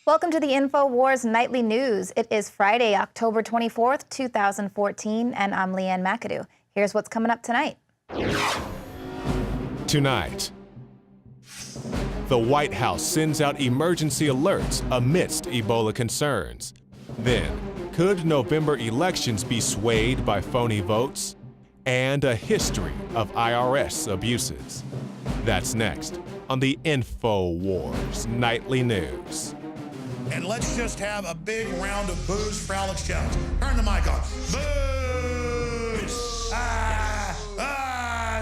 Welcome to the InfoWars Nightly News. It is Friday, October 24th, 2014, and I'm Leanne McAdoo. Here's what's coming up tonight. Tonight, the White House sends out emergency alerts amidst Ebola concerns. Then, could November elections be swayed by phony votes? And a history of IRS abuses. That's next on the InfoWars Nightly News. And let's just have a big round of boos for Alex Jones. Turn the mic on. Boos! It's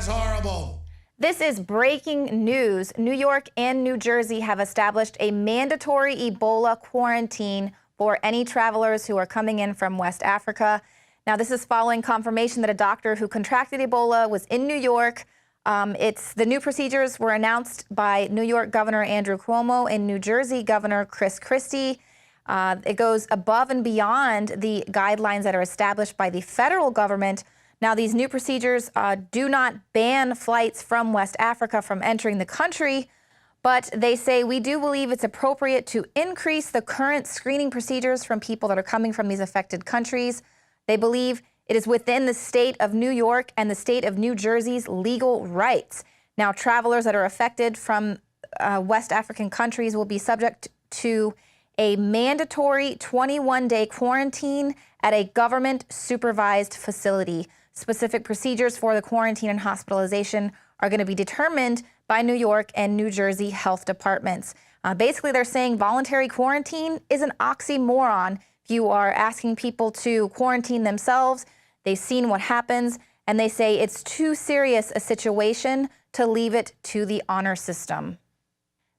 horrible. This is breaking news. New York and New Jersey have established a mandatory Ebola quarantine for any travelers who are coming in from West Africa. Now, this is following confirmation that a doctor who contracted Ebola was in New York. The new procedures were announced by New York Governor Andrew Cuomo and New Jersey Governor Chris Christie. It goes above and beyond the guidelines that are established by the federal government. Now, these new procedures do not ban flights from West Africa from entering the country, but they say we do believe it's appropriate to increase the current screening procedures from people that are coming from these affected countries. They believe it is within the state of New York and the state of New Jersey's legal rights. Now, travelers that are affected from West African countries will be subject to a mandatory 21-day quarantine at a government-supervised facility. Specific procedures for the quarantine and hospitalization are going to be determined by New York and New Jersey health departments. Basically, they're saying voluntary quarantine is an oxymoron. If you are asking people to quarantine themselves, they've seen what happens, and they say it's too serious a situation to leave it to the honor system.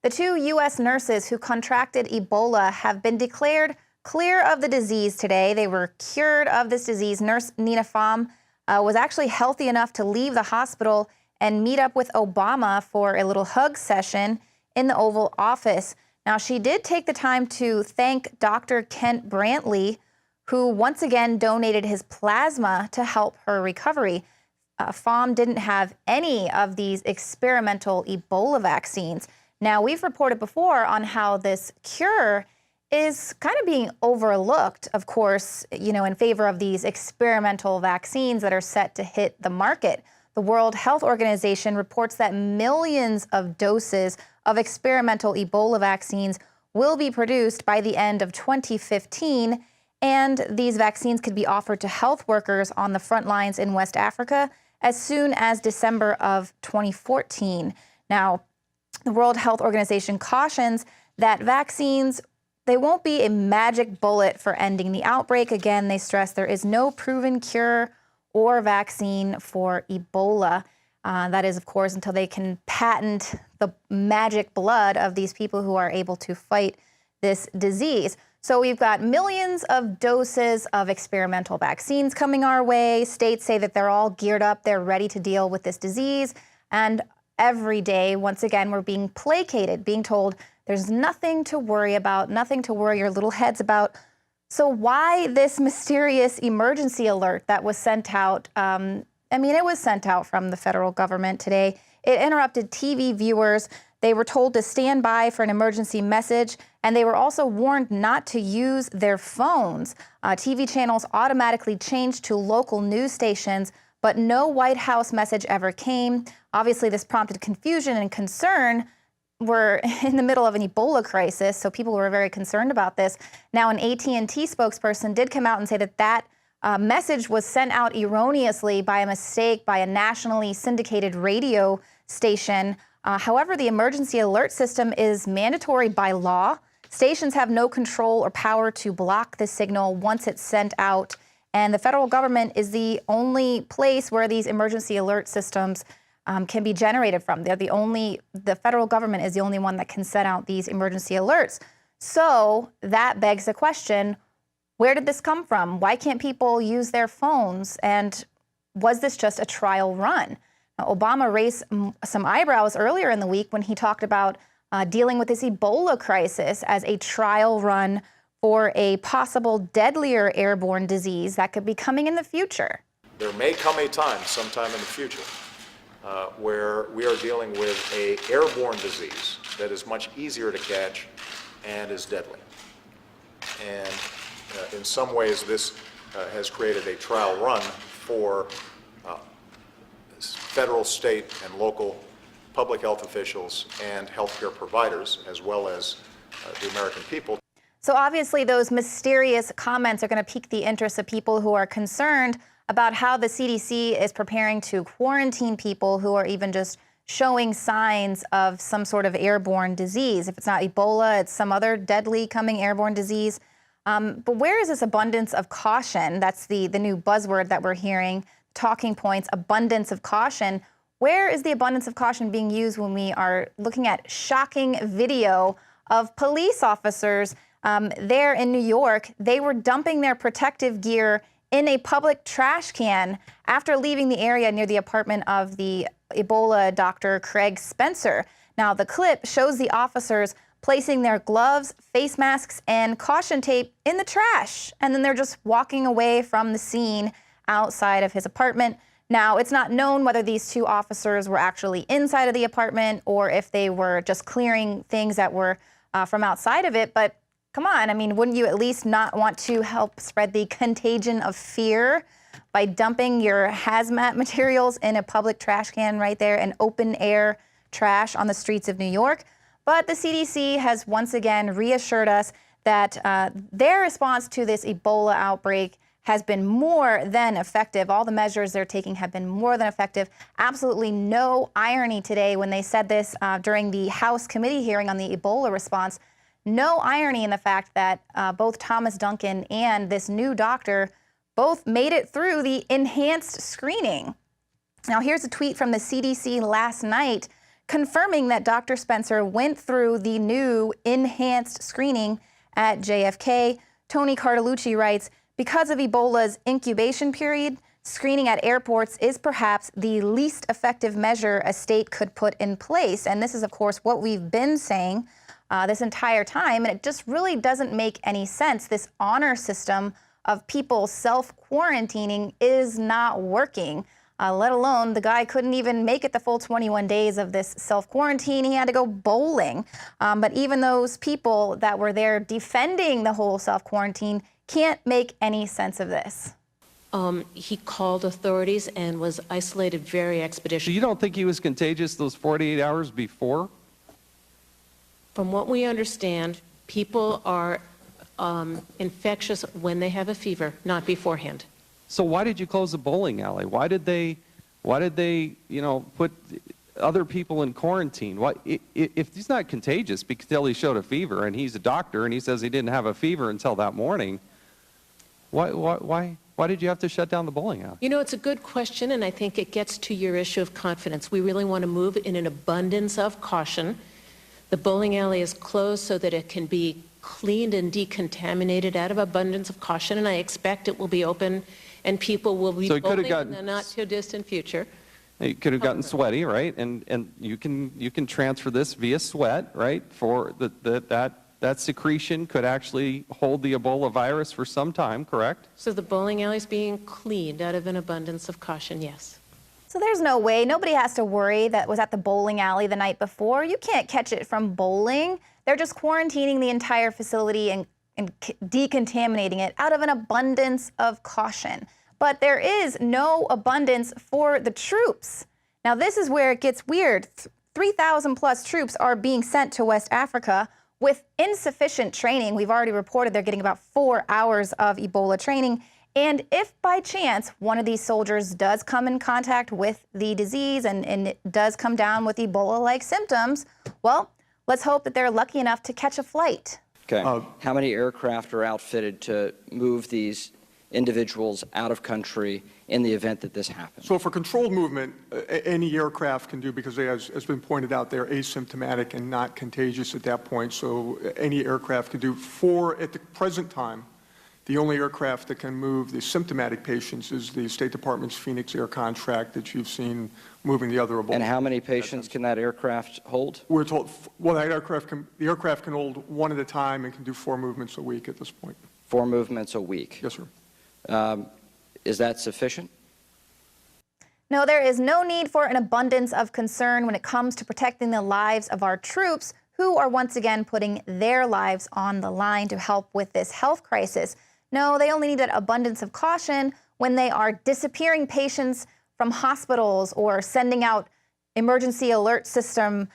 The 2 U.S. nurses who contracted Ebola have been declared clear of the disease today. They were cured of this disease. Nurse Nina Pham was actually healthy enough to leave the hospital and meet up with Obama for a little hug session in the Oval Office. Now, she did take the time to thank Dr. Kent Brantley, who once again donated his plasma to help her recovery. Pham didn't have any of these experimental Ebola vaccines. Now, we've reported before on how this cure is kind of being overlooked, of course, in favor of these experimental vaccines that are set to hit the market. The World Health Organization reports that millions of doses of experimental Ebola vaccines will be produced by the end of 2015, and these vaccines could be offered to health workers on the front lines in West Africa as soon as December of 2014. Now, the World Health Organization cautions that vaccines, they won't be a magic bullet for ending the outbreak. Again, they stress there is no proven cure or vaccine for Ebola. That is, of course, until they can patent the magic blood of these people who are able to fight this disease. So we've got millions of doses of experimental vaccines coming our way. States say that they're all geared up. They're ready to deal with this disease. And every day, once again, we're being placated, being told there's nothing to worry about, nothing to worry your little heads about. So why this mysterious emergency alert that was sent out? It was sent out from the federal government today. It interrupted TV viewers. They were told to stand by for an emergency message, and they were also warned not to use their phones. TV channels automatically changed to local news stations, but no White House message ever came. Obviously, this prompted confusion and concern. We're in the middle of an Ebola crisis, so people were very concerned about this. Now, an AT&T spokesperson did come out and say that message was sent out erroneously by a mistake by a nationally syndicated radio station. However, the emergency alert system is mandatory by law. Stations have no control or power to block the signal once it's sent out. And the federal government is the only place where these emergency alert systems can be generated from. The federal government is the only one that can send out these emergency alerts. So that begs the question, where did this come from? Why can't people use their phones? And was this just a trial run? Now, Obama raised some eyebrows earlier in the week when he talked about dealing with this Ebola crisis as a trial run for a possible deadlier airborne disease that could be coming in the future. There may come a time sometime in the future where we are dealing with an airborne disease that is much easier to catch and is deadly. And in some ways, this has created a trial run for federal, state, and local public health officials and healthcare providers, as well as the American people. So obviously those mysterious comments are going to pique the interest of people who are concerned about how the CDC is preparing to quarantine people who are even just showing signs of some sort of airborne disease. If it's not Ebola, it's some other deadly coming airborne disease. But where is this abundance of caution? That's the new buzzword that we're hearing, talking points, abundance of caution. Where is the abundance of caution being used when we are looking at shocking video of police officers there in New York? They were dumping their protective gear in a public trash can after leaving the area near the apartment of the Ebola doctor, Craig Spencer. Now, the clip shows the officers placing their gloves, face masks, and caution tape in the trash, and then they're just walking away from the scene outside of his apartment. Now, it's not known whether these two officers were actually inside of the apartment or if they were just clearing things that were from outside of it, but come on, I mean, wouldn't you at least not want to help spread the contagion of fear by dumping your hazmat materials in a public trash can right there, an open air trash on the streets of New York? But the CDC has once again reassured us that their response to this Ebola outbreak has been more than effective. All the measures they're taking have been more than effective. Absolutely no irony today when they said this during the House committee hearing on the Ebola response. No irony in the fact that both Thomas Duncan and this new doctor both made it through the enhanced screening. Now, here's a tweet from the CDC last night confirming that Dr. Spencer went through the new enhanced screening at JFK. Tony Cartolucci writes, because of Ebola's incubation period, screening at airports is perhaps the least effective measure a state could put in place. And this is, of course, what we've been saying this entire time, and it just really doesn't make any sense. This honor system of people self-quarantining is not working, let alone the guy couldn't even make it the full 21 days of this self-quarantine. He had to go bowling. But even those people that were there defending the whole self-quarantine can't make any sense of this. He called authorities and was isolated very expeditiously. So you don't think he was contagious those 48 hours before? From what we understand, people are infectious when they have a fever, not beforehand. So why did you close the bowling alley? Why did they, put other people in quarantine? Why, if he's not contagious until he showed a fever and he's a doctor and he says he didn't have a fever until that morning, why did you have to shut down the bowling alley? You know, it's a good question, and I think it gets to your issue of confidence. We really want to move in an abundance of caution. The bowling alley is closed so that it can be cleaned and decontaminated out of abundance of caution, and I expect it will be open and people will be bowling in the not too distant future. You could have gotten sweaty, right? And you can transfer this via sweat, right? For that secretion could actually hold the Ebola virus for some time, correct? So the bowling alley is being cleaned out of an abundance of caution, yes. So there's no way, nobody has to worry that was at the bowling alley the night before. You can't catch it from bowling. They're just quarantining the entire facility and decontaminating it out of an abundance of caution. But there is no abundance for the troops. Now, this is where it gets weird. 3,000 plus troops are being sent to West Africa with insufficient training. We've already reported they're getting about 4 hours of Ebola training. And if by chance one of these soldiers does come in contact with the disease and it does come down with Ebola-like symptoms, well, let's hope that they're lucky enough to catch a flight. Okay. How many aircraft are outfitted to move these individuals out of country in the event that this happens? So for controlled movement, any aircraft can do, because they, as has been pointed out, they're asymptomatic and not contagious at that point. So any aircraft can do. At the present time, the only aircraft that can move the symptomatic patients is the State Department's Phoenix Air contract that you've seen moving the other Ebola. And how many patients can that aircraft hold? We're told, well, the aircraft can hold one at a time and can do 4 movements a week at this point. 4 movements a week? Yes, sir. Is that sufficient? No, there is no need for an abundance of concern when it comes to protecting the lives of our troops who are once again putting their lives on the line to help with this health crisis. No, they only need that abundance of caution when they are disappearing patients from hospitals or sending out emergency alert system,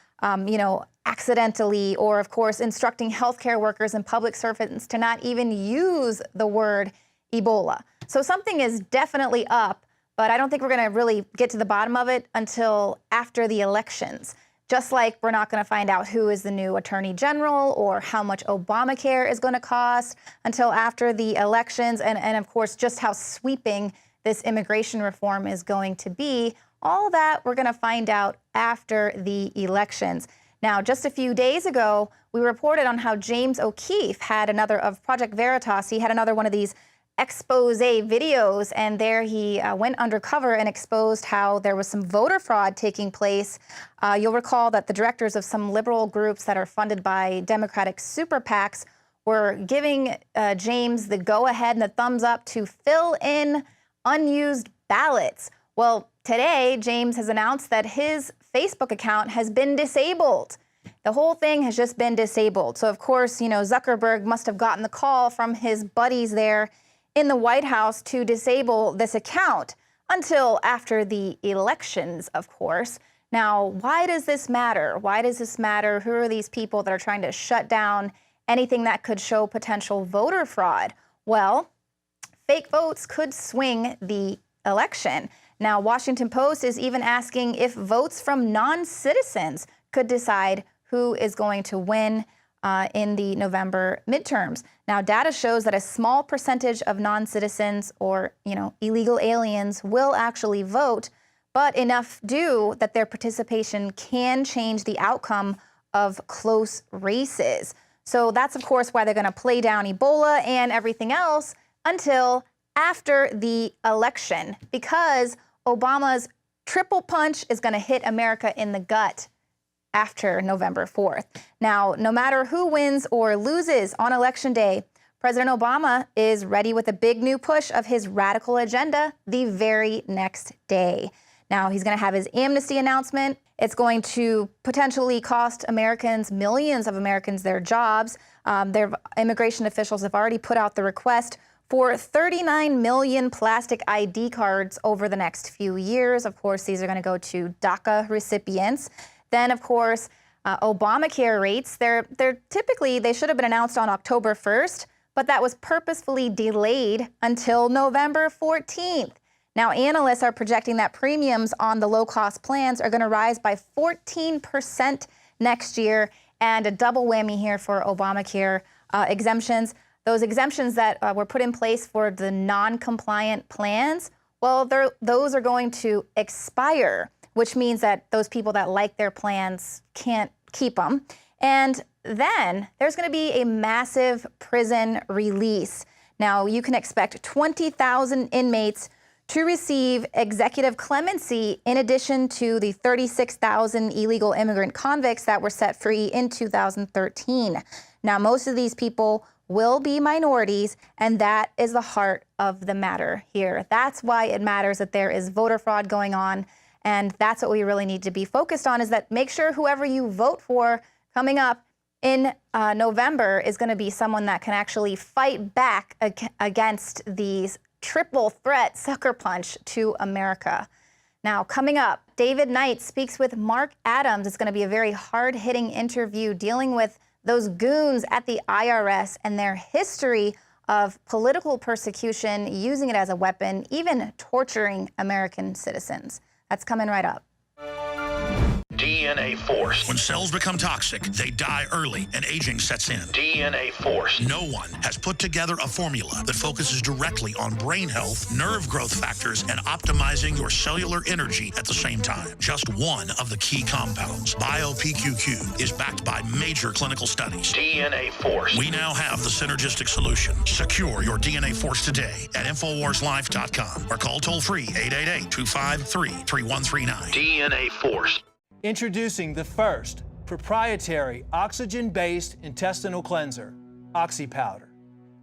accidentally, or of course, instructing healthcare workers and public servants to not even use the word Ebola. So something is definitely up, but I don't think we're going to really get to the bottom of it until after the elections. Just like we're not going to find out who is the new attorney general or how much Obamacare is going to cost until after the elections, and of course, just how sweeping this immigration reform is going to be. All that we're going to find out after the elections. Now, just a few days ago, we reported on how James O'Keefe had another of Project Veritas. He had another one of these expose videos, and there he went undercover and exposed how there was some voter fraud taking place. You'll recall that the directors of some liberal groups that are funded by Democratic super PACs were giving James the go-ahead and the thumbs up to fill in unused ballots. Well, today, James has announced that his Facebook account has been disabled. The whole thing has just been disabled. So, of course, Zuckerberg must have gotten the call from his buddies there in the White House to disable this account until after the elections, of course. Now, why does this matter? Why does this matter? Who are these people that are trying to shut down anything that could show potential voter fraud? Well, fake votes could swing the election. Now, Washington Post is even asking if votes from non-citizens could decide who is going to win in the November midterms. Now, data shows that a small percentage of non-citizens or, illegal aliens will actually vote, but enough do that their participation can change the outcome of close races. So that's, of course, why they're going to play down Ebola and everything else until after the election, because Obama's triple punch is going to hit America in the gut after November 4th. Now, no matter who wins or loses on Election Day, President Obama is ready with a big new push of his radical agenda the very next day. Now, he's going to have his amnesty announcement. It's going to potentially cost Americans, millions of Americans, their jobs. Their immigration officials have already put out the request for 39 million plastic ID cards over the next few years. Of course, these are going to go to DACA recipients. Then, of course, Obamacare rates, they're typically, they should have been announced on October 1st, but that was purposefully delayed until November 14th. Now, analysts are projecting that premiums on the low-cost plans are going to rise by 14% next year, and a double whammy here for Obamacare exemptions. Those exemptions that were put in place for the non-compliant plans, well, those are going to expire, which means that those people that like their plans can't keep them. And then there's going to be a massive prison release. Now, you can expect 20,000 inmates to receive executive clemency in addition to the 36,000 illegal immigrant convicts that were set free in 2013. Now, most of these people will be minorities, and that is the heart of the matter here. That's why it matters that there is voter fraud going on. And that's what we really need to be focused on, is that make sure whoever you vote for coming up in November is going to be someone that can actually fight back against these triple threat sucker punch to America. Now, coming up, David Knight speaks with Mark Adams. It's going to be a very hard-hitting interview dealing with those goons at the IRS and their history of political persecution, using it as a weapon, even torturing American citizens. That's coming right up. DNA Force. When cells become toxic, they die early and aging sets in. DNA Force. No one has put together a formula that focuses directly on brain health, nerve growth factors, and optimizing your cellular energy at the same time. Just one of the key compounds, BioPQQ, is backed by major clinical studies. DNA Force. We now have the synergistic solution. Secure your DNA Force today at InfoWarsLife.com or call toll-free 888-253-3139. DNA Force. Introducing the first proprietary oxygen-based intestinal cleanser, OxyPowder,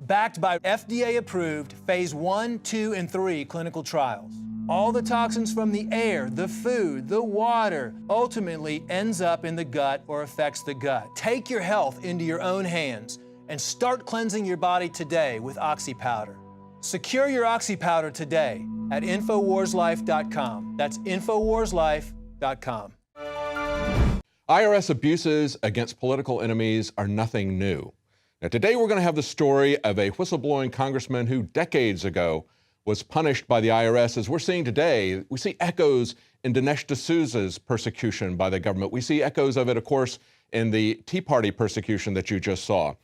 backed by FDA-approved phase 1, 2, and 3 clinical trials. All the toxins from the air, the food, the water, ultimately ends up in the gut or affects the gut. Take your health into your own hands and start cleansing your body today with Oxy Powder. Secure your Oxy Powder today at InfoWarsLife.com. That's InfoWarsLife.com. IRS abuses against political enemies are nothing new. Now, today we're going to have the story of a whistleblowing congressman who decades ago was punished by the IRS. As we're seeing today, we see echoes in Dinesh D'Souza's persecution by the government. We see echoes of it, of course, in the Tea Party persecution that you just saw.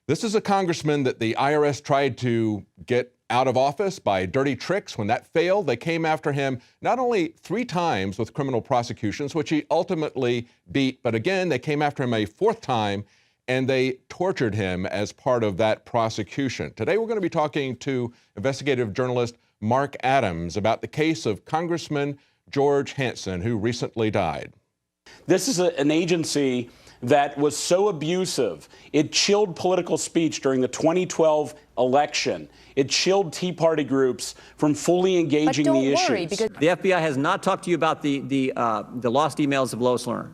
This is a congressman that the IRS tried to get out of office by dirty tricks. When that failed, they came after him not only 3 times with criminal prosecutions, which he ultimately beat, but again, they came after him a 4th time, and they tortured him as part of that prosecution. Today, we're going to be talking to investigative journalist Mark Adams about the case of Congressman George Hansen, who recently died. This is an agency that was so abusive. It chilled political speech during the 2012 election. It chilled Tea Party groups from fully engaging the issues. Because the FBI has not talked to you about the lost emails of Lois Lerner.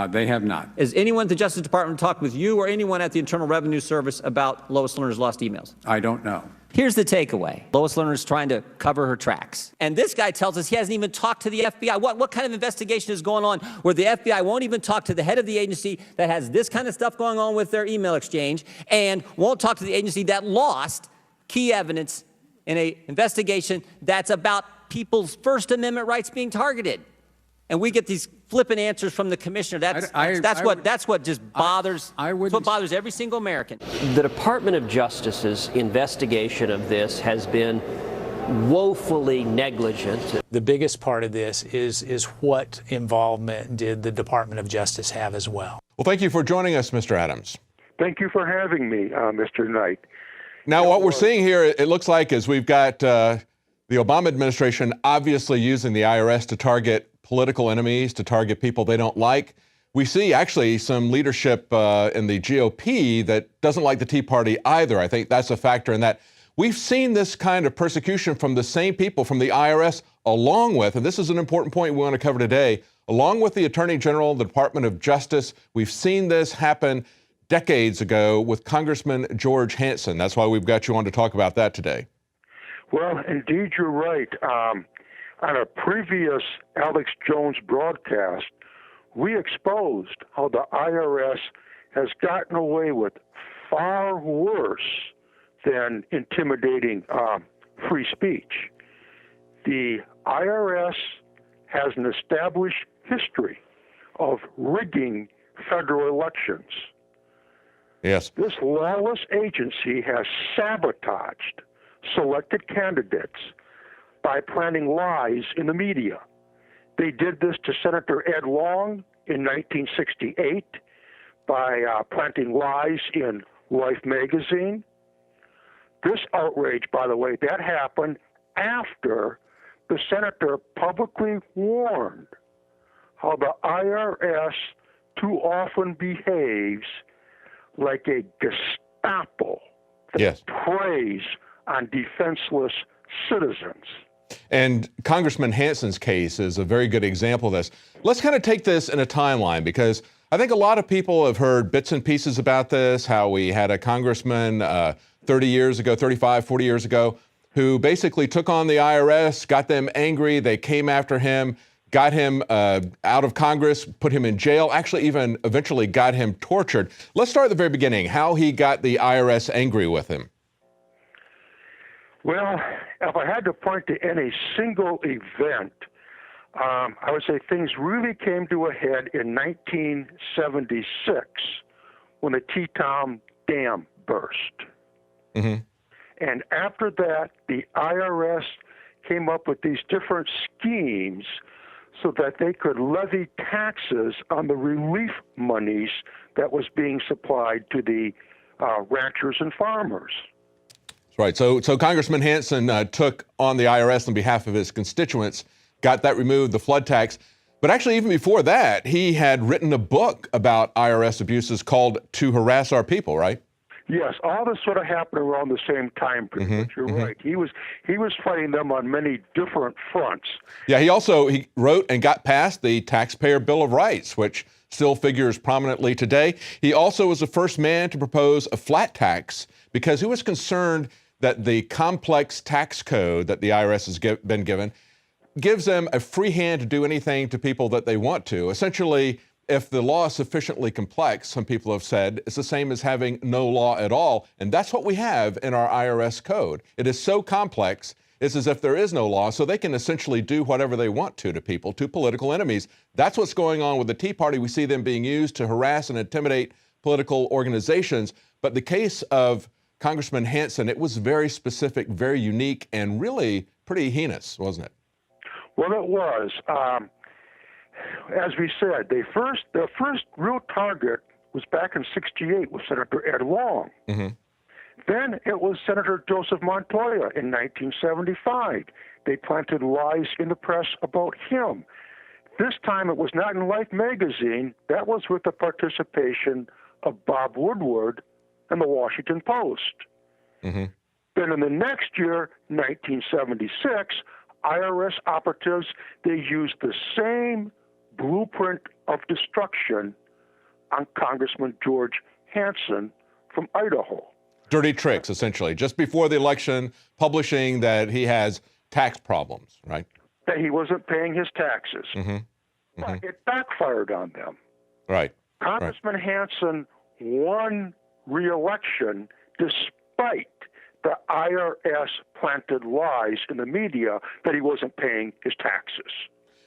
They have not. Has anyone at the Justice Department talked with you or anyone at the Internal Revenue Service about Lois Lerner's lost emails? I don't know. Here's the takeaway. Lois Lerner is trying to cover her tracks. And this guy tells us he hasn't even talked to the FBI. What kind of investigation is going on where the FBI won't even talk to the head of the agency that has this kind of stuff going on with their email exchange and won't talk to the agency that lost key evidence in an investigation that's about people's First Amendment rights being targeted? And we get these flippant answers from the commissioner. That's what just bothers. That's what bothers every single American. The Department of Justice's investigation of this has been woefully negligent. The biggest part of this is what involvement did the Department of Justice have as well. Well, thank you for joining us, Mr. Adams. Thank you for having me, Mr. Knight. Now, what we're seeing here, it looks like, is we've got the Obama administration obviously using the IRS to target political enemies, to target people they don't like. We see actually some leadership in the GOP that doesn't like the Tea Party either. I think that's a factor in that. We've seen this kind of persecution from the same people from the IRS, along with, and this is an important point we want to cover today, along with the Attorney General, the Department of Justice. We've seen this happen decades ago with Congressman George Hansen. That's why we've got you on to talk about that today. Well, indeed, you're right. On a previous Alex Jones broadcast, we exposed how the IRS has gotten away with far worse than intimidating free speech. The IRS has an established history of rigging federal elections. Yes. This lawless agency has sabotaged selected candidates by planting lies in the media. They did this to Senator Ed Long in 1968 by planting lies in Life magazine. This outrage, by the way, that happened after the senator publicly warned how the IRS too often behaves like a Gestapo that preys on defenseless citizens. And Congressman Hansen's case is a very good example of this. Let's kind of take this in a timeline, because I think a lot of people have heard bits and pieces about this, how we had a congressman 30 years ago, 35, 40 years ago, who basically took on the IRS, got them angry, they came after him, got him out of Congress, put him in jail, actually even eventually got him tortured. Let's start at the very beginning, how he got the IRS angry with him. Well, if I had to point to any single event, I would say things really came to a head in 1976 when the Teton Dam burst. Mm-hmm. And after that, the IRS came up with these different schemes so that they could levy taxes on the relief monies that was being supplied to the ranchers and farmers. Right. So Congressman Hansen took on the IRS on behalf of his constituents, got that removed, the flood tax. But actually, even before that, he had written a book about IRS abuses called To Harass Our People, right? Yes, all this sort of happened around the same time period. But you're right. He was fighting them on many different fronts. Yeah, he wrote and got passed the Taxpayer Bill of Rights, which still figures prominently today. He also was the first man to propose a flat tax because he was concerned that the complex tax code that the IRS has been given gives them a free hand to do anything to people that they want to. Essentially, if the law is sufficiently complex, some people have said, it's the same as having no law at all. And that's what we have in our IRS code. It is so complex, it's as if there is no law, so they can essentially do whatever they want to people, to political enemies. That's what's going on with the Tea Party. We see them being used to harass and intimidate political organizations. But the case of Congressman Hansen, it was very specific, very unique, and really pretty heinous, wasn't it? Well, it was. As we said, the first real target was back in '68 with Senator Ed Long. Then it was Senator Joseph Montoya in 1975. They planted lies in the press about him. This time it was not in Life magazine. That was with the participation of Bob Woodward and the Washington Post. Then in the next year, 1976, IRS operatives, they used the same blueprint of destruction on Congressman George Hansen from Idaho. Dirty tricks, essentially, just before the election, publishing that he has tax problems, right? That he wasn't paying his taxes. But it backfired on them. Right. Congressman Hansen won re-election despite the IRS planted lies in the media that he wasn't paying his taxes.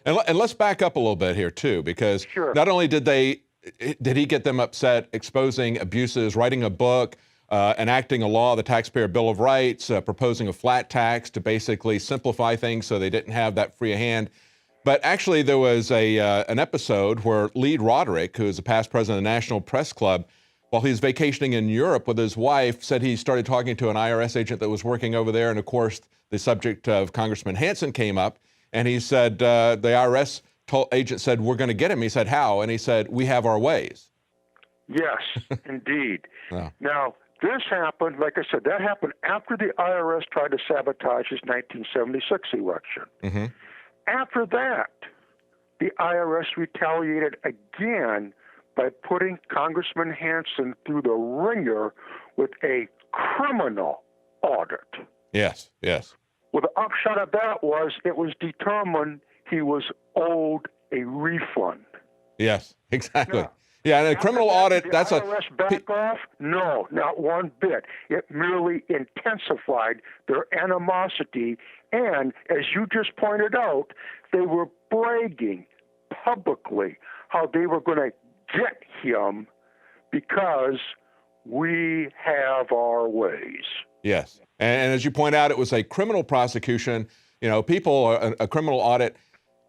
And let's back up a little bit here, too, because not only did he get them upset, exposing abuses, writing a book, enacting a law, the Taxpayer Bill of Rights, proposing a flat tax to basically simplify things so they didn't have that free hand. But actually, there was an episode where Lee Roderick, who is a past president of the National Press Club, while he was vacationing in Europe with his wife, said he started talking to an IRS agent that was working over there. And of course, the subject of Congressman Hansen came up. And he said, the IRS agent said, we're going to get him. He said, how? And he said, we have our ways. Yes, indeed. Yeah. Now, this happened, like I said, that happened after the IRS tried to sabotage his 1976 election. After that, the IRS retaliated again by putting Congressman Hansen through the ringer with a criminal audit. Yes. Well, the upshot of that was it was determined he was owed a refund. Yes, exactly. Yeah, and a criminal audit, that's a... IRS back off? No, not one bit. It merely intensified their animosity, and as you just pointed out, they were bragging publicly how they were going to get him because we have our ways. Yes. And as you point out, it was a criminal prosecution. You know, a criminal audit,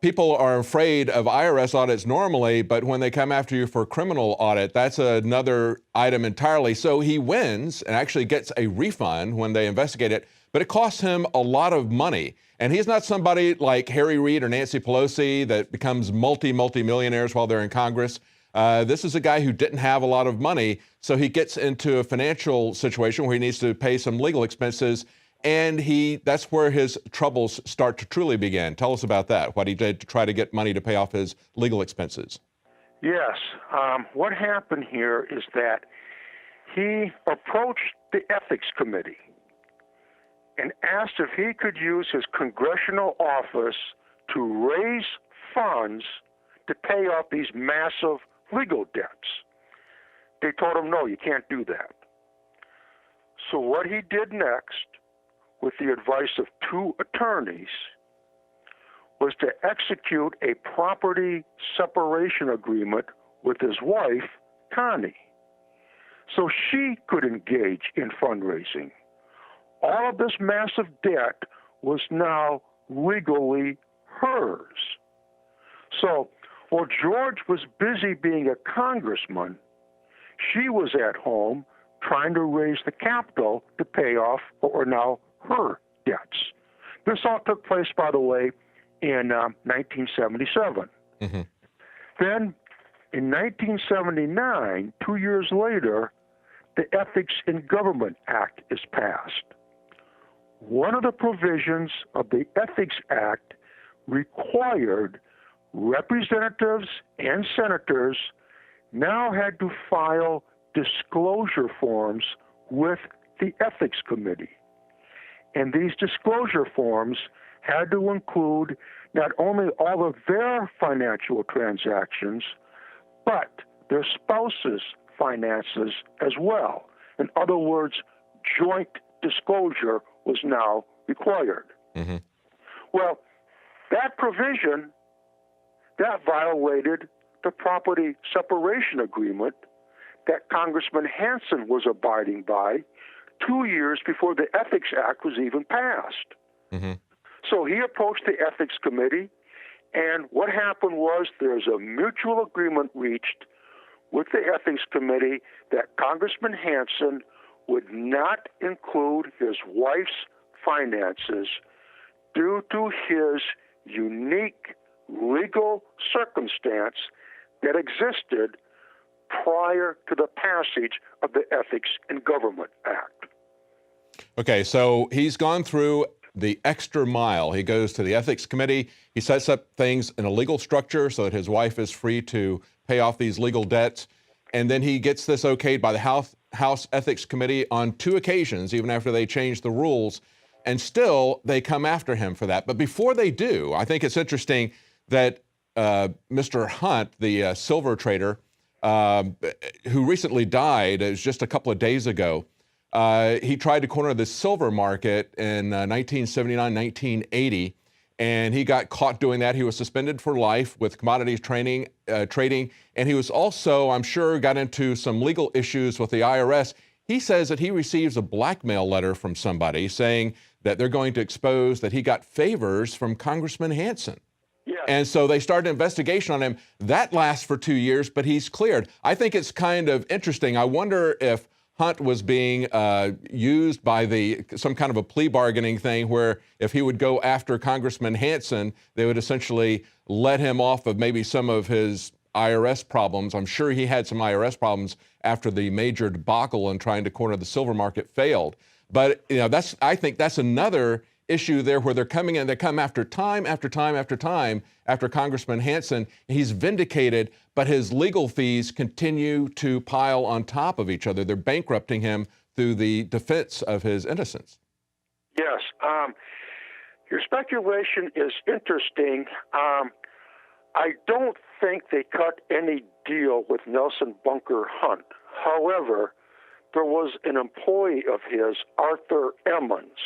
people are afraid of IRS audits normally, but when they come after you for a criminal audit, that's another item entirely. So he wins and actually gets a refund when they investigate it, but it costs him a lot of money. And he's not somebody like Harry Reid or Nancy Pelosi that becomes multi-millionaires while they're in Congress. This is a guy who didn't have a lot of money, so he gets into a financial situation where he needs to pay some legal expenses, and that's where his troubles start to truly begin. Tell us about that, what he did to try to get money to pay off his legal expenses. Yes. What happened here is that he approached the Ethics Committee and asked if he could use his congressional office to raise funds to pay off these massive legal debts. They told him, no, you can't do that. So what he did next, with the advice of two attorneys, was to execute a property separation agreement with his wife, Connie, so she could engage in fundraising. All of this massive debt was now legally hers. So while George was busy being a congressman, she was at home trying to raise the capital to pay off what were now her debts. This all took place, by the way, in 1977. Then, in 1979, 2 years later, the Ethics in Government Act is passed. One of the provisions of the Ethics Act required representatives and senators now had to file disclosure forms with the Ethics Committee. And these disclosure forms had to include not only all of their financial transactions, but their spouse's finances as well. In other words, joint disclosure was now required. Mm-hmm. Well, that provision, that violated the property separation agreement that Congressman Hansen was abiding by 2 years before the Ethics Act was even passed. Mm-hmm. So he approached the Ethics Committee, and what happened was there's a mutual agreement reached with the Ethics Committee that Congressman Hansen would not include his wife's finances due to his unique legal circumstance that existed prior to the passage of the Ethics in Government Act. Okay, so he's gone through the extra mile. He goes to the Ethics Committee. He sets up things in a legal structure so that his wife is free to pay off these legal debts. And then he gets this okayed by the House Ethics Committee on 2 occasions, even after they changed the rules. And still, they come after him for that. But before they do, I think it's interesting that Mr. Hunt, the silver trader, who recently died, it was just a couple of days ago, he tried to corner the silver market in 1979, 1980, and he got caught doing that. He was suspended for life with commodities trading, and he was also, I'm sure, got into some legal issues with the IRS. He says that he receives a blackmail letter from somebody saying that they're going to expose that he got favors from Congressman Hansen. Yeah. And so they started an investigation on him. That lasts for 2 years, but he's cleared. I think it's kind of interesting. I wonder if Hunt was being used by some kind of a plea bargaining thing where if he would go after Congressman Hansen, they would essentially let him off of maybe some of his IRS problems. I'm sure he had some IRS problems after the major debacle in trying to corner the silver market failed. But I think that's another issue there where they're coming in, they come after time after time after time after Congressman Hansen. He's vindicated, but his legal fees continue to pile on top of each other. They're bankrupting him through the defense of his innocence. Yes. Your speculation is interesting. I don't think they cut any deal with Nelson Bunker Hunt. However, there was an employee of his, Arthur Emmons,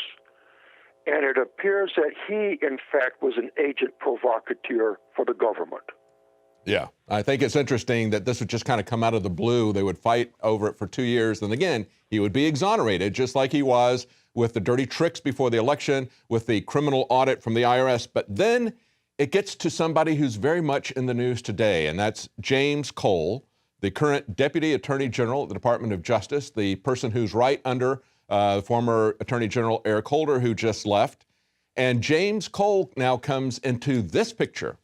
and it appears that he, in fact, was an agent provocateur for the government. Yeah, I think it's interesting that this would just kind of come out of the blue. They would fight over it for 2 years. And again, he would be exonerated, just like he was with the dirty tricks before the election, with the criminal audit from the IRS. But then it gets to somebody who's very much in the news today, and that's James Cole, the current Deputy Attorney General at the Department of Justice, the person who's right under the former Attorney General Eric Holder, who just left. And James Cole now comes into this picture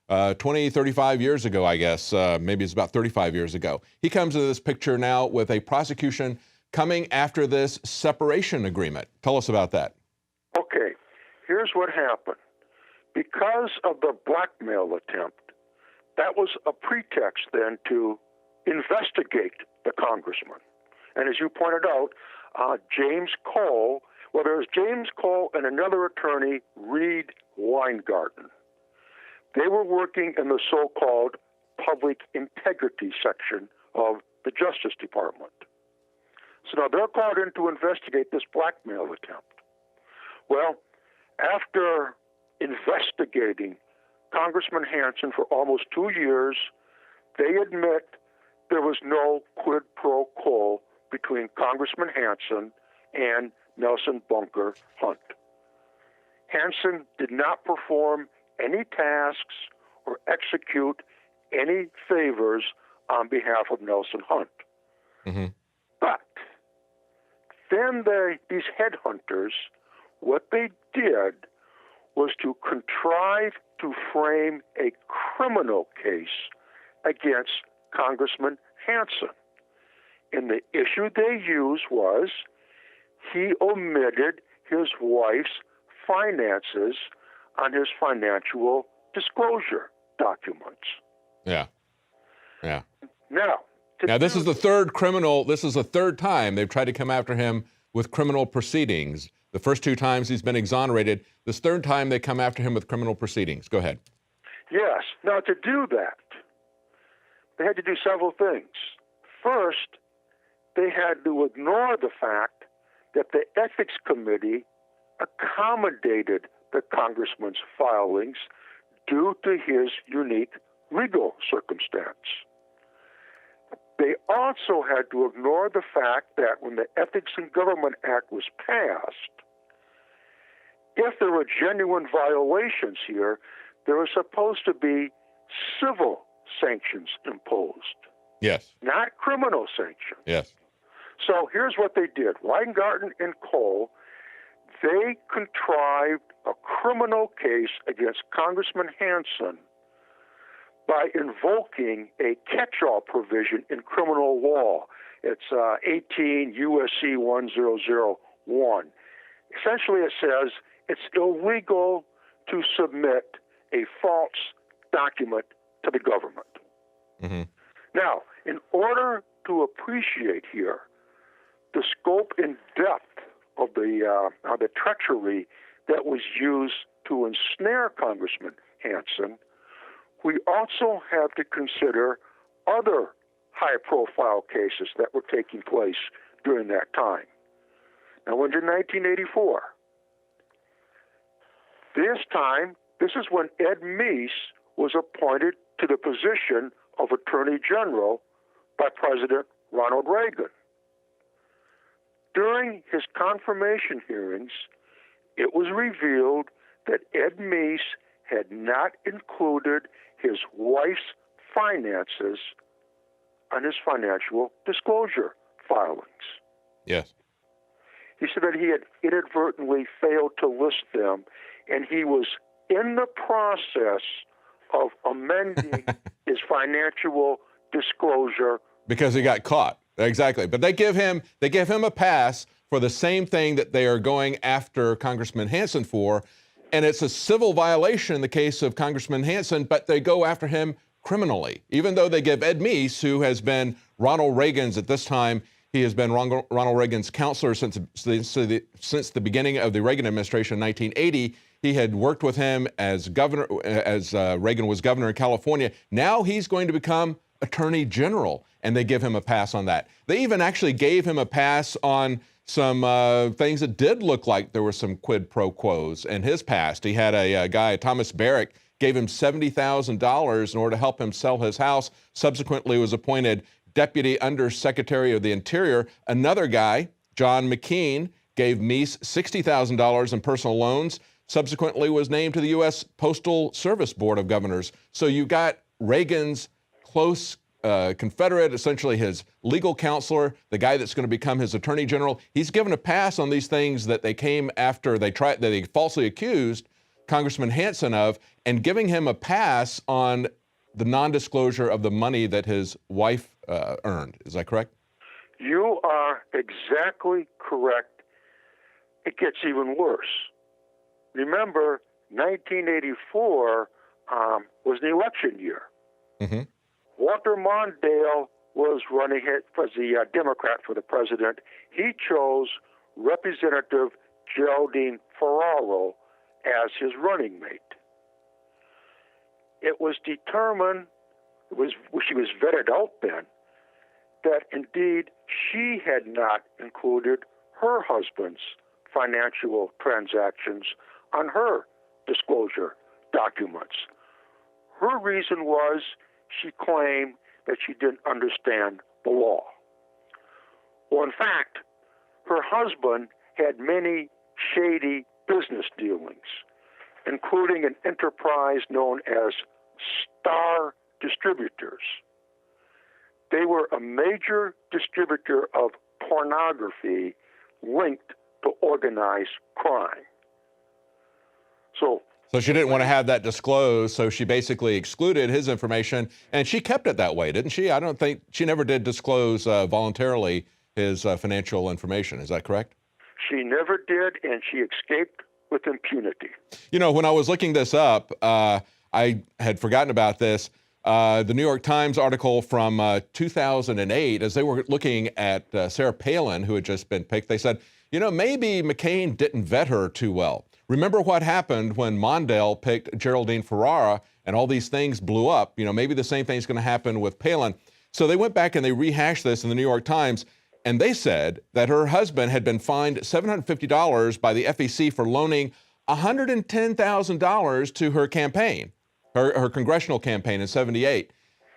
20, 35 years ago, I guess. Maybe it's about 35 years ago. He comes into this picture now with a prosecution coming after this separation agreement. Tell us about that. Okay, here's what happened. Because of the blackmail attempt, that was a pretext then to investigate the congressman. And as you pointed out, James Cole, well, there's James Cole and another attorney, Reed Weingarten. They were working in the so-called public integrity section of the Justice Department. So now they're called in to investigate this blackmail attempt. Well, after investigating Congressman Hansen for almost 2 years, they admit there was no quid pro quo between Congressman Hansen and Nelson Bunker Hunt. Hansen did not perform any tasks or execute any favors on behalf of Nelson Hunt. Mm-hmm. But then these headhunters, what they did was to contrive to frame a criminal case against Congressman Hansen. And the issue they used was he omitted his wife's finances on his financial disclosure documents. Yeah. Yeah. Now, this is the third criminal, this is the third time they've tried to come after him with criminal proceedings. The first two times he's been exonerated. This third time they come after him with criminal proceedings. Go ahead. yes. Now, to do that, they had to do several things. First, they had to ignore the fact that the Ethics Committee accommodated the congressman's filings due to his unique legal circumstance. They also had to ignore the fact that when the Ethics in Government Act was passed, if there were genuine violations here, there were supposed to be civil sanctions imposed, Yes. not criminal sanctions. Yes. So here's what they did. Weingarten and Cole, they contrived a criminal case against Congressman Hansen by invoking a catch-all provision in criminal law. It's 18 U.S.C. 1001. Essentially, it says it's illegal to submit a false document to the government. Mm-hmm. Now, in order to appreciate here the scope and depth of the treachery that was used to ensnare Congressman Hansen, we also have to consider other high-profile cases that were taking place during that time. Now, in 1984, this is when Ed Meese was appointed to the position of Attorney General by President Ronald Reagan. During his confirmation hearings, it was revealed that Ed Meese had not included his wife's finances on his financial disclosure filings. Yes. He said that he had inadvertently failed to list them, and he was in the process of amending his financial disclosure. Because he got caught. Exactly. But they give him a pass for the same thing that they are going after Congressman Hansen for. And it's a civil violation in the case of Congressman Hansen, but they go after him criminally, even though they give Ed Meese, who has been Ronald Reagan's, at this time, he has been Ronald Reagan's counselor since the beginning of the Reagan administration in 1980. He had worked with him as governor, as Reagan was governor in California. Now he's going to become Attorney General, and they give him a pass on that. They even actually gave him a pass on some things that did look like there were some quid pro quos in his past. He had a guy, Thomas Barrick, gave him $70,000 in order to help him sell his house. Subsequently was appointed Deputy Undersecretary of the Interior. Another guy, John McKean, gave Meese $60,000 in personal loans. Subsequently was named to the U.S. Postal Service Board of Governors. So you got Reagan's close Confederate, essentially his legal counselor, the guy that's going to become his Attorney General. He's given a pass on these things that they came after that they falsely accused Congressman Hansen of, and giving him a pass on the non-disclosure of the money that his wife earned. Is that correct? You are exactly correct. It gets even worse. Remember, 1984 was the election year. Mm-hmm. Walter Mondale was running as the Democrat for the president. He chose Representative Geraldine Ferraro as his running mate. It was determined, she was vetted out then, that indeed she had not included her husband's financial transactions on her disclosure documents. Her reason was she claimed that she didn't understand the law. Well, in fact, her husband had many shady business dealings, including an enterprise known as Star Distributors. They were a major distributor of pornography linked to organized crime. So So she didn't want to have that disclosed, so she basically excluded his information, and she kept it that way, didn't she? I don't think she never did disclose voluntarily his financial information. Is that correct? She never did, and she escaped with impunity. You know, when I was looking this up, I had forgotten about this. The New York Times article from 2008, as they were looking at Sarah Palin, who had just been picked, they said, you know, maybe McCain didn't vet her too well. Remember what happened when Mondale picked Geraldine Ferrara and all these things blew up? You know, maybe the same thing's going to happen with Palin. So they went back and they rehashed this in the New York Times, and they said that her husband had been fined $750 by the FEC for loaning $110,000 to her campaign, her congressional campaign in '78.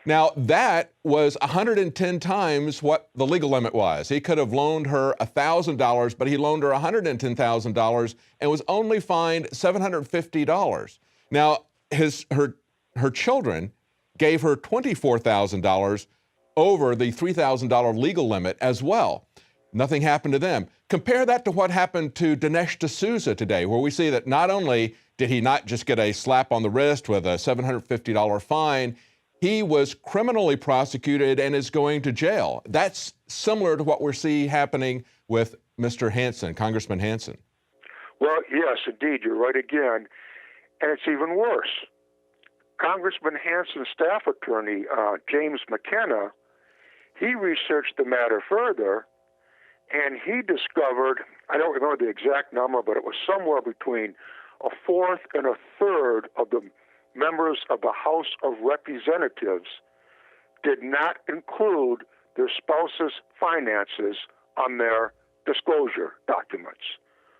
Now, that was 110 times what the legal limit was. He could have loaned her $1,000, but he loaned her $110,000 and was only fined $750. Now, her children gave her $24,000 over the $3,000 legal limit as well. Nothing happened to them. Compare that to what happened to Dinesh D'Souza today, where we see that not only did he not just get a slap on the wrist with a $750 fine, he was criminally prosecuted and is going to jail. That's similar to what we're seeing happening with Mr. Hansen, Congressman Hansen. Well, yes, indeed, you're right again. And it's even worse. Congressman Hansen's staff attorney, James McKenna, he researched the matter further, and he discovered, I don't remember the exact number, but it was somewhere between a fourth and a third of the members of the House of Representatives did not include their spouse's finances on their disclosure documents.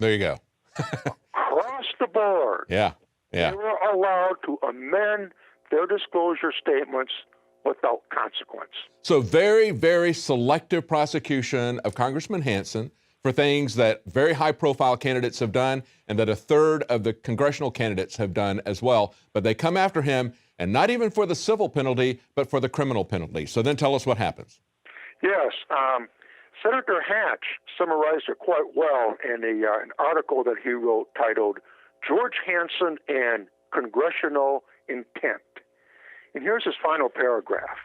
There you go. Across the board, Yeah. they were allowed to amend their disclosure statements without consequence. So very, very selective prosecution of Congressman Hansen for things that very high-profile candidates have done and that a third of the congressional candidates have done as well. But they come after him, and not even for the civil penalty, but for the criminal penalty. So then tell us what happens. Yes. Senator Hatch summarized it quite well in an article that he wrote titled George Hansen and Congressional Intent. And here's his final paragraph.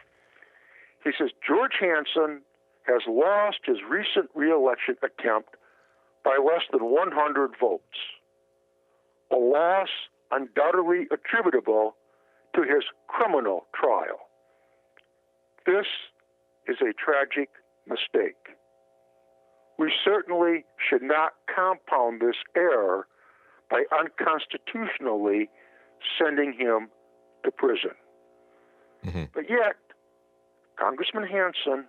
He says, George Hansen has lost his recent re-election attempt by less than 100 votes, a loss undoubtedly attributable to his criminal trial. This is a tragic mistake. We certainly should not compound this error by unconstitutionally sending him to prison. Mm-hmm. But yet, Congressman Hansen,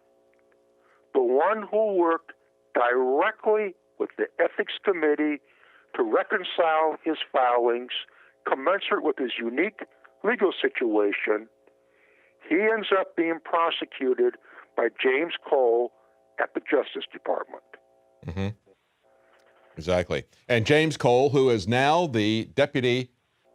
the one who worked directly with the Ethics Committee to reconcile his filings commensurate with his unique legal situation, he ends up being prosecuted by James Cole at the Justice Department. Mm-hmm. Exactly. And James Cole, who is now the Deputy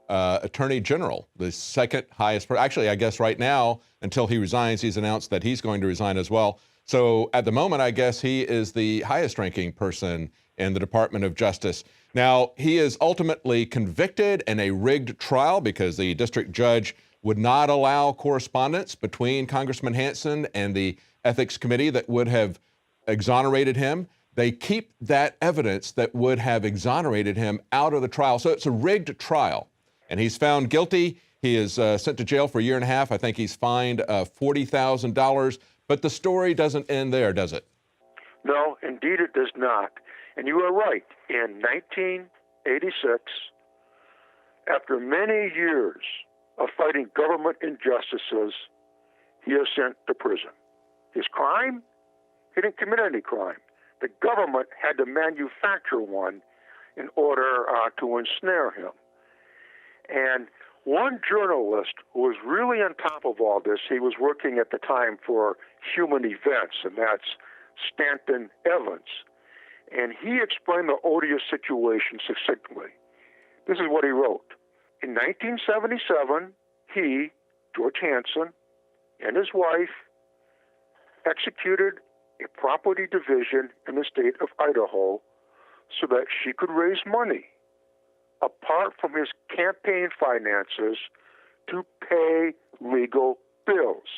Attorney General, the second highest, actually, I guess right now, until he resigns, he's announced that he's going to resign as well. So at the moment, I guess he is the highest ranking person in the Department of Justice. Now, he is ultimately convicted in a rigged trial because the district judge would not allow correspondence between Congressman Hansen and the Ethics Committee that would have exonerated him. They keep that evidence that would have exonerated him out of the trial. So it's a rigged trial. And he's found guilty. He is sent to jail for a year and a half. I think he's fined $40,000. But the story doesn't end there, does it? No, indeed it does not. And you are right. In 1986, after many years of fighting government injustices, he is sent to prison. His crime? He didn't commit any crime. The government had to manufacture one in order to ensnare him. And one journalist who was really on top of all this, he was working at the time for Human Events, and that's Stanton Evans. And he explained the odious situation succinctly. This is what he wrote. In 1977, he, George Hansen, and his wife executed a property division in the state of Idaho so that she could raise money apart from his campaign finances, to pay legal bills.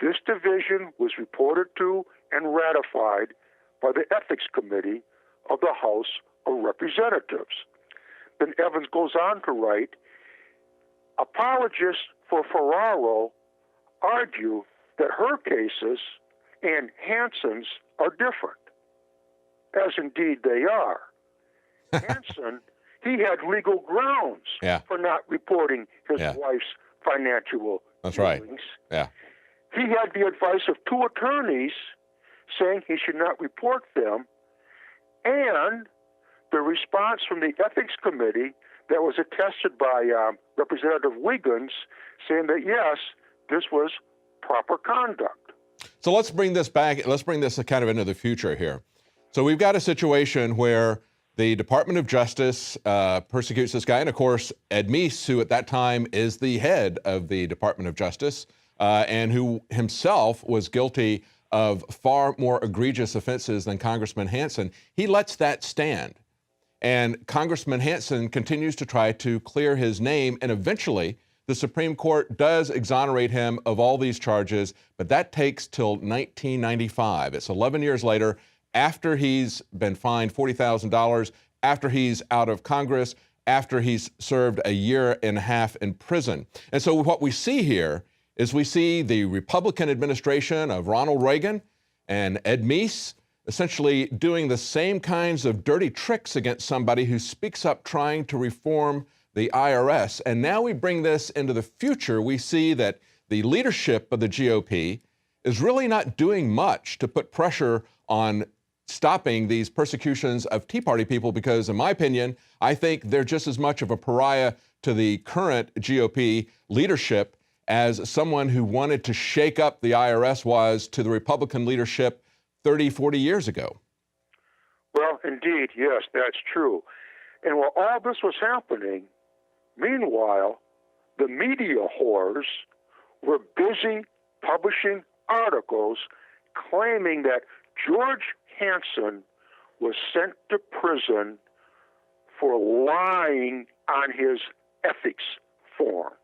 This division was reported to and ratified by the Ethics Committee of the House of Representatives. Then Evans goes on to write, apologists for Ferraro argue that her cases and Hansen's are different, as indeed they are. Hansen, he had legal grounds for not reporting his wife's financial That's dealings. right. Yeah. He had the advice of two attorneys saying he should not report them, and the response from the Ethics Committee that was attested by Representative Wiggins saying that, yes, this was proper conduct. So let's bring this back. Let's bring this kind of into the future here. So we've got a situation where the Department of Justice persecutes this guy. And of course, Ed Meese, who at that time is the head of the Department of Justice and who himself was guilty of far more egregious offenses than Congressman Hansen, he lets that stand. And Congressman Hansen continues to try to clear his name, and eventually the Supreme Court does exonerate him of all these charges, but that takes till 1995. It's 11 years later, after he's been fined $40,000, after he's out of Congress, after he's served a year and a half in prison. And so what we see here is we see the Republican administration of Ronald Reagan and Ed Meese essentially doing the same kinds of dirty tricks against somebody who speaks up trying to reform the IRS. And now we bring this into the future. We see that the leadership of the GOP is really not doing much to put pressure on stopping these persecutions of Tea Party people because, in my opinion, I think they're just as much of a pariah to the current GOP leadership as someone who wanted to shake up the IRS was to the Republican leadership 30, 40 years ago. Well, indeed, yes, that's true. And while all this was happening, meanwhile, the media whores were busy publishing articles claiming that George Hansen was sent to prison for lying on his ethics forms.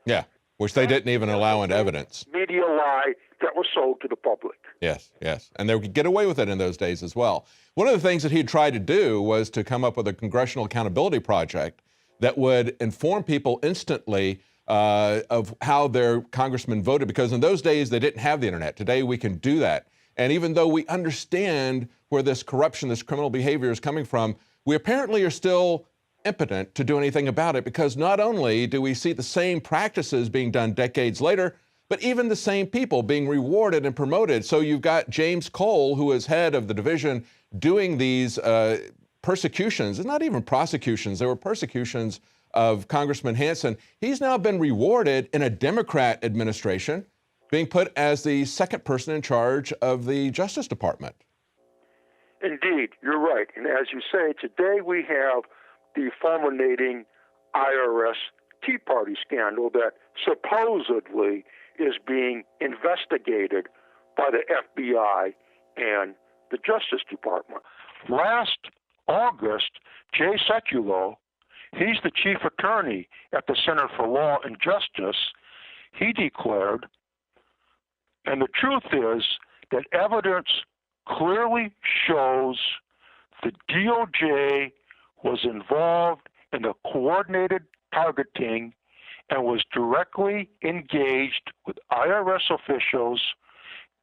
Yeah, which they didn't even allow into evidence. Media lie that was sold to the public. Yes, yes. And they could get away with it in those days as well. One of the things that he tried to do was to come up with a Congressional Accountability Project that would inform people instantly of how their congressman voted, because in those days they didn't have the internet. Today we can do that. And even though we understand where this corruption, this criminal behavior is coming from, we apparently are still impotent to do anything about it, because not only do we see the same practices being done decades later, but even the same people being rewarded and promoted. So you've got James Cole, who is head of the division, doing these persecutions, and not even prosecutions, they were persecutions of Congressman Hansen. He's now been rewarded in a Democrat administration, being put as the second person in charge of the Justice Department. Indeed, you're right. And as you say, today we have the fulminating IRS Tea Party scandal that supposedly is being investigated by the FBI and the Justice Department. Last August, Jay Sekulow, he's the chief attorney at the Center for Law and Justice, he declared, and the truth is that evidence clearly shows the DOJ was involved in the coordinated targeting and was directly engaged with IRS officials,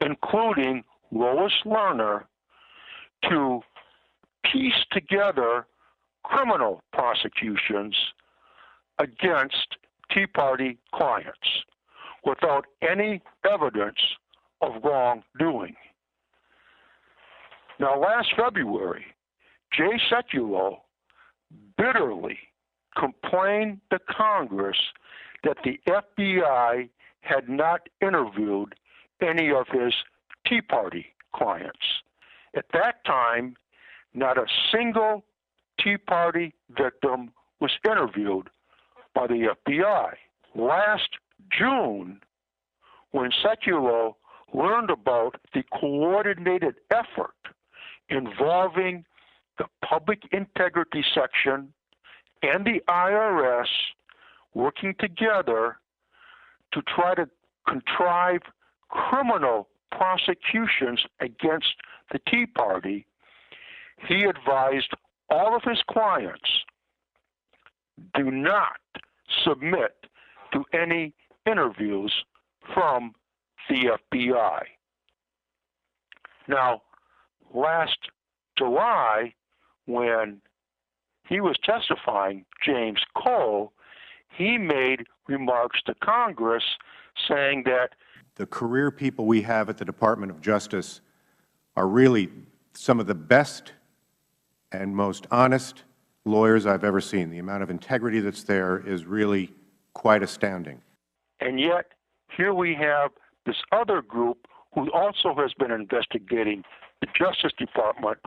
including Lois Lerner, to piece together criminal prosecutions against Tea Party clients without any evidence of wrongdoing. Now, last February, Jay Sekulow bitterly complained to Congress that the FBI had not interviewed any of his Tea Party clients. At that time, not a single Tea Party victim was interviewed by the FBI. Last June, when Sekulow learned about the coordinated effort involving the Public Integrity Section and the IRS working together to try to contrive criminal prosecutions against the Tea Party, he advised all of his clients, do not submit to any interviews from the FBI. Now, last July, when he was testifying, James Cole, he made remarks to Congress saying that the career people we have at the Department of Justice are really some of the best and most honest lawyers I've ever seen. The amount of integrity that's there is really quite astounding. And yet, here we have this other group who also has been investigating the Justice Department.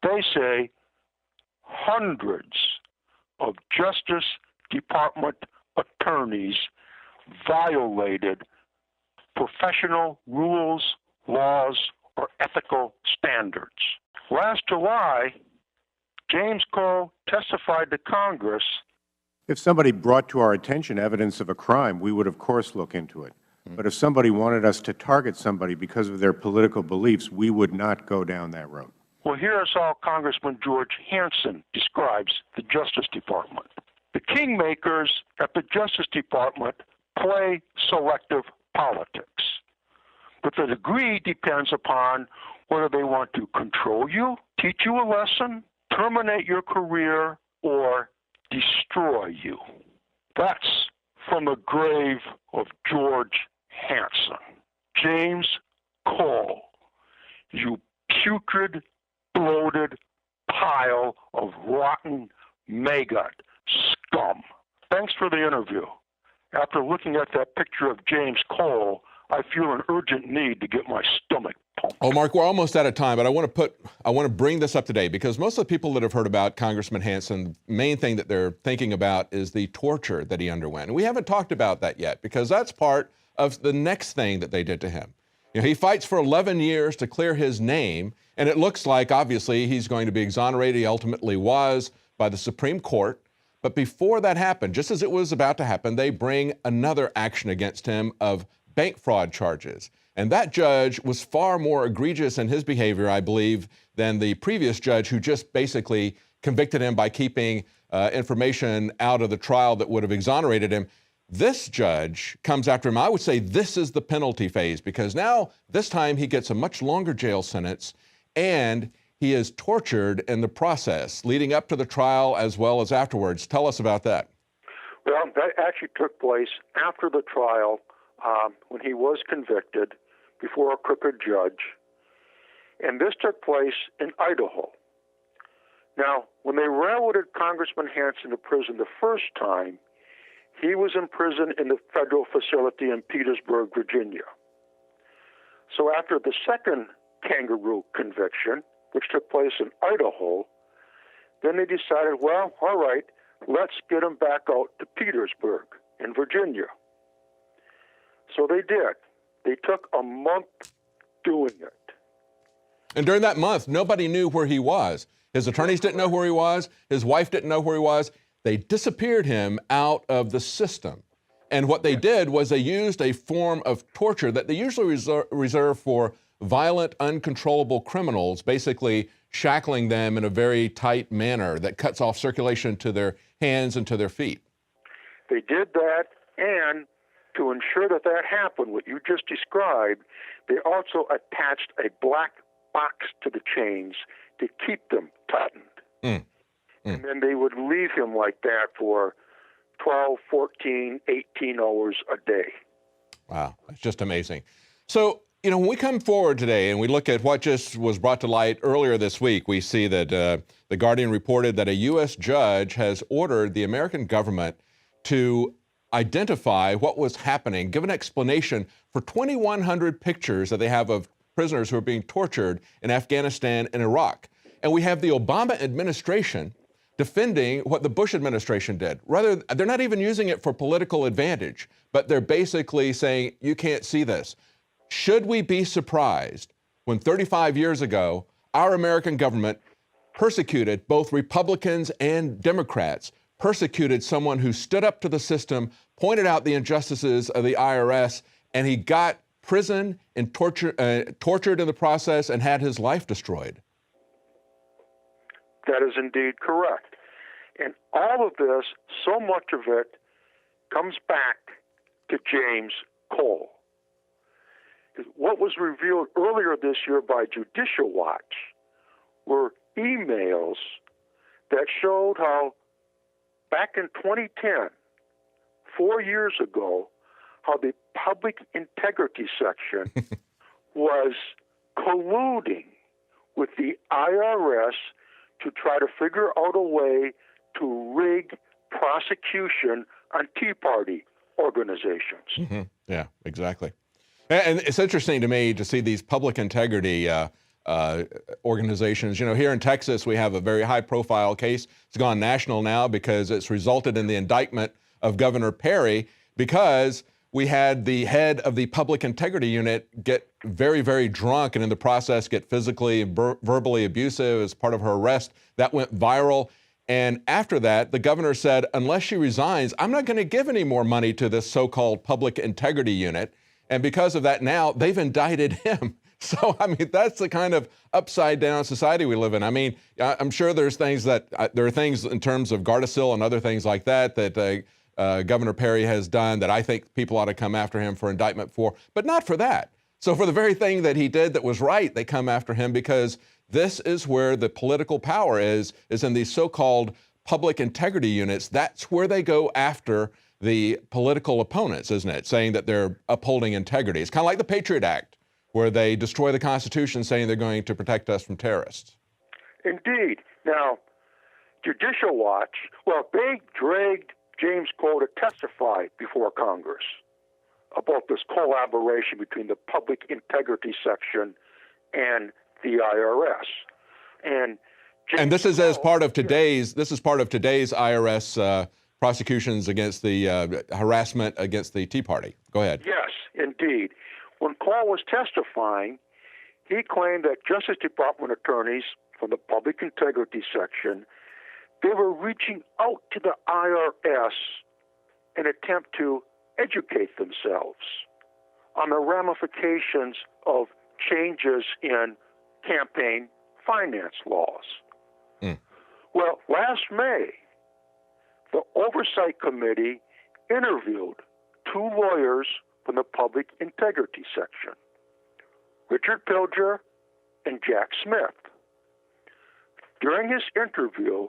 They say hundreds of Justice Department attorneys violated professional rules, laws, or ethical standards. Last July, James Cole testified to Congress. If somebody brought to our attention evidence of a crime, we would of course look into it. But if somebody wanted us to target somebody because of their political beliefs, we would not go down that road. Well, here's how Congressman George Hansen describes the Justice Department. The kingmakers at the Justice Department play selective politics, but the degree depends upon whether they want to control you, teach you a lesson, terminate your career, or destroy you. That's from the grave of George Hansen. James Cole, you putrid, bloated pile of rotten maggot scum. Thanks for the interview. After looking at that picture of James Cole, I feel an urgent need to get my stomach pumped. Oh, Mark, we're almost out of time, but I want to bring this up today because most of the people that have heard about Congressman Hansen, the main thing that they're thinking about is the torture that he underwent. And we haven't talked about that yet because that's part of the next thing that they did to him. You know, he fights for 11 years to clear his name, and it looks like, obviously, he's going to be exonerated. He ultimately was by the Supreme Court. But before that happened, just as it was about to happen, they bring another action against him of bank fraud charges. And that judge was far more egregious in his behavior, I believe, than the previous judge who just basically convicted him by keeping information out of the trial that would have exonerated him. This judge comes after him. I would say this is the penalty phase because now, this time, he gets a much longer jail sentence and he is tortured in the process leading up to the trial as well as afterwards. Tell us about that. Well, that actually took place after the trial when he was convicted before a crooked judge. And this took place in Idaho. Now, when they railroaded Congressman Hansen to prison the first time, he was in prison in the federal facility in Petersburg, Virginia. So after the second kangaroo conviction, which took place in Idaho, then they decided, well, all right, let's get him back out to Petersburg in Virginia. So they did. They took a month doing it. And during that month, nobody knew where he was. His attorneys didn't know where he was. His wife didn't know where he was. They disappeared him out of the system. And what they did was they used a form of torture that they usually reserve for violent, uncontrollable criminals, basically shackling them in a very tight manner that cuts off circulation to their hands and to their feet. They did that, and to ensure that that happened, what you just described, they also attached a black box to the chains to keep them tightened. And then they would leave him like that for 12, 14, 18 hours a day. Wow, that's just amazing. So, you know, when we come forward today and we look at what just was brought to light earlier this week, we see that The Guardian reported that a U.S. judge has ordered the American government to identify what was happening, give an explanation for 2,100 pictures that they have of prisoners who are being tortured in Afghanistan and Iraq. And we have the Obama administration defending what the Bush administration did. Rather, they're not even using it for political advantage, but they're basically saying, you can't see this. Should we be surprised when 35 years ago, our American government persecuted both Republicans and Democrats, persecuted someone who stood up to the system, pointed out the injustices of the IRS, and he got prison and tortured in the process and had his life destroyed. That is indeed correct. And all of this, so much of it, comes back to James Cole. What was revealed earlier this year by Judicial Watch were emails that showed how back in 2010, 4 years ago, how the Public Integrity Section was colluding with the IRS to try to figure out a way to rig prosecution on Tea Party organizations. Mm-hmm. Yeah, exactly. And it's interesting to me to see these public integrity organizations. You know, here in Texas, we have a very high-profile case. It's gone national now because it's resulted in the indictment of Governor Perry because we had the head of the Public Integrity Unit get very, very drunk and in the process get physically and verbally abusive as part of her arrest. That went viral. And after that, the governor said, unless she resigns, I'm not going to give any more money to this so-called Public Integrity Unit. And because of that, now they've indicted him. So, I mean, that's the kind of upside-down society we live in. I mean, I'm sure there's things that, there are things in terms of Gardasil and other things like that that Governor Perry has done that I think people ought to come after him for indictment for, but not for that. So for the very thing that he did that was right, they come after him because this is where the political power is in these so-called public integrity units. That's where they go after the political opponents, isn't it? Saying that they're upholding integrity. It's kind of like the Patriot Act, where they destroy the Constitution saying they're going to protect us from terrorists. Indeed. Now, Judicial Watch, well, they dragged James Cole to testify before Congress about this collaboration between the Public Integrity Section and the IRS. And this is as part of today's, IRS prosecutions against the harassment against the Tea Party. Go ahead. Yes, indeed. When Cole was testifying, he claimed that Justice Department attorneys from the Public Integrity Section, they were reaching out to the IRS in an attempt to educate themselves on the ramifications of changes in campaign finance laws. Well, last May, the Oversight Committee interviewed two lawyers from the Public Integrity Section, Richard Pilger and Jack Smith. During his interview,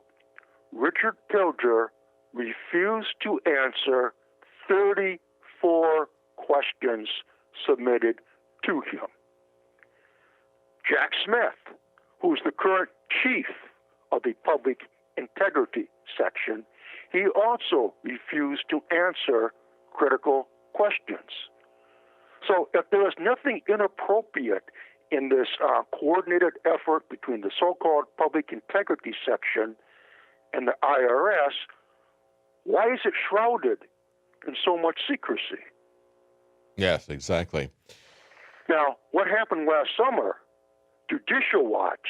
Richard Pilger refused to answer 34 questions submitted to him. Jack Smith, who's the current chief of the Public Integrity Section, he also refused to answer critical questions. So if there is nothing inappropriate in this coordinated effort between the so-called Public Integrity Section and the IRS, why is it shrouded in so much secrecy? Yes, exactly. Now, what happened last summer, Judicial Watch,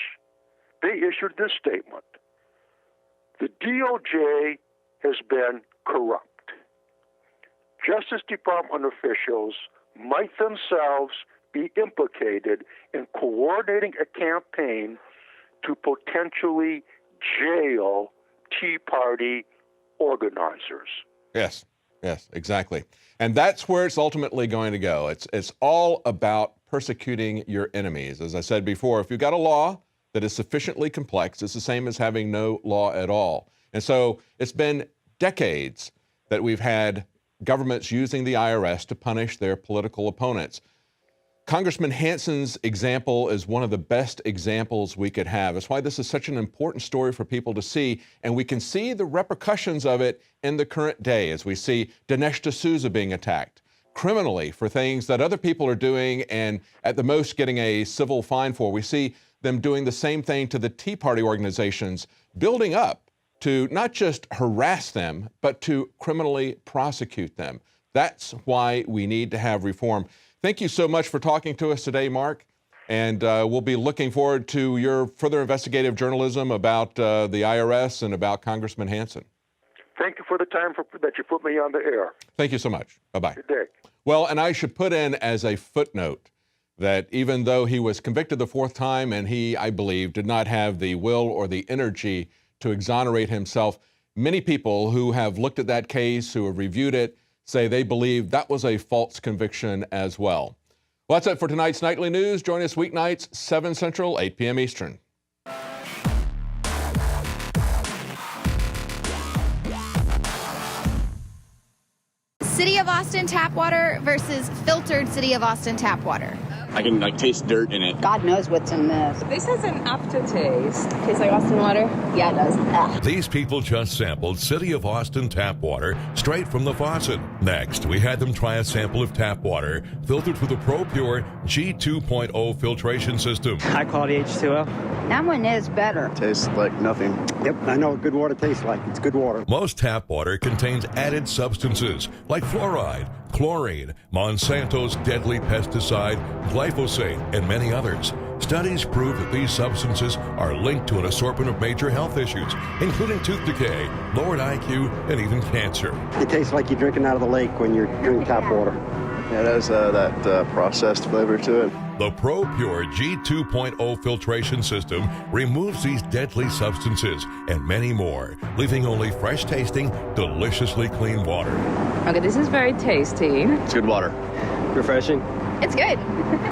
they issued this statement. The DOJ has been corrupt. Justice Department officials might themselves be implicated in coordinating a campaign to potentially jail Tea Party organizers. Yes, exactly. And that's where it's ultimately going to go. It's all about persecuting your enemies. As I said before, if you've got a law that is sufficiently complex, it's the same as having no law at all. And so it's been decades that we've had governments using the IRS to punish their political opponents. Congressman Hansen's example is one of the best examples we could have. That's why this is such an important story for people to see, and we can see the repercussions of it in the current day as we see Dinesh D'Souza being attacked criminally for things that other people are doing and at the most getting a civil fine for. We see them doing the same thing to the Tea Party organizations, building up to not just harass them, but to criminally prosecute them. That's why we need to have reform. Thank you so much for talking to us today, Mark. And we'll be looking forward to your further investigative journalism about the IRS and about Congressman Hansen. Thank you for the time that you put me on the air. Thank you so much. Bye-bye. Good day. Well, and I should put in as a footnote that even though he was convicted the fourth time and he, I believe, did not have the will or the energy to exonerate himself, many people who have looked at that case, who have reviewed it, say they believe that was a false conviction as well. Well, that's it for tonight's Nightly News. Join us weeknights, 7 Central, 8 p.m. Eastern. City of Austin tap water versus filtered City of Austin tap water. I can taste dirt in it. God knows what's in this. This has an aftertaste. Tastes like Austin water? Yeah, it does. Ugh. These people just sampled City of Austin tap water straight from the faucet. Next, we had them try a sample of tap water filtered through the ProPure G2.0 filtration system. High quality H2O. That one is better. Tastes like nothing. Yep, I know what good water tastes like. It's good water. Most tap water contains added substances like fluoride, chlorine, Monsanto's deadly pesticide, glyphosate, and many others. Studies prove that these substances are linked to an assortment of major health issues, including tooth decay, lowered IQ, and even cancer. It tastes like you're drinking out of the lake when you're drinking tap water. Yeah, it has that processed flavor to it. The ProPure G2.0 filtration system removes these deadly substances and many more, leaving only fresh-tasting, deliciously clean water. Okay, this is very tasty. It's good water. Refreshing. It's good.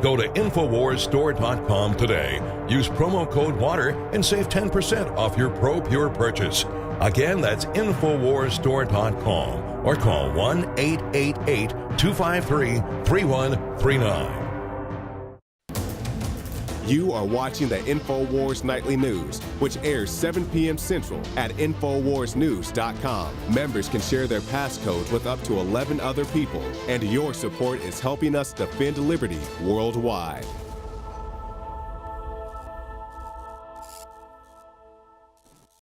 Go to InfoWarsStore.com today. Use promo code WATER and save 10% off your ProPure purchase. Again, that's InfoWarsStore.com or call 1-888-253-3139. You are watching the InfoWars Nightly News, which airs 7 p.m. Central at InfoWarsNews.com. Members can share their passcode with up to 11 other people, and your support is helping us defend liberty worldwide.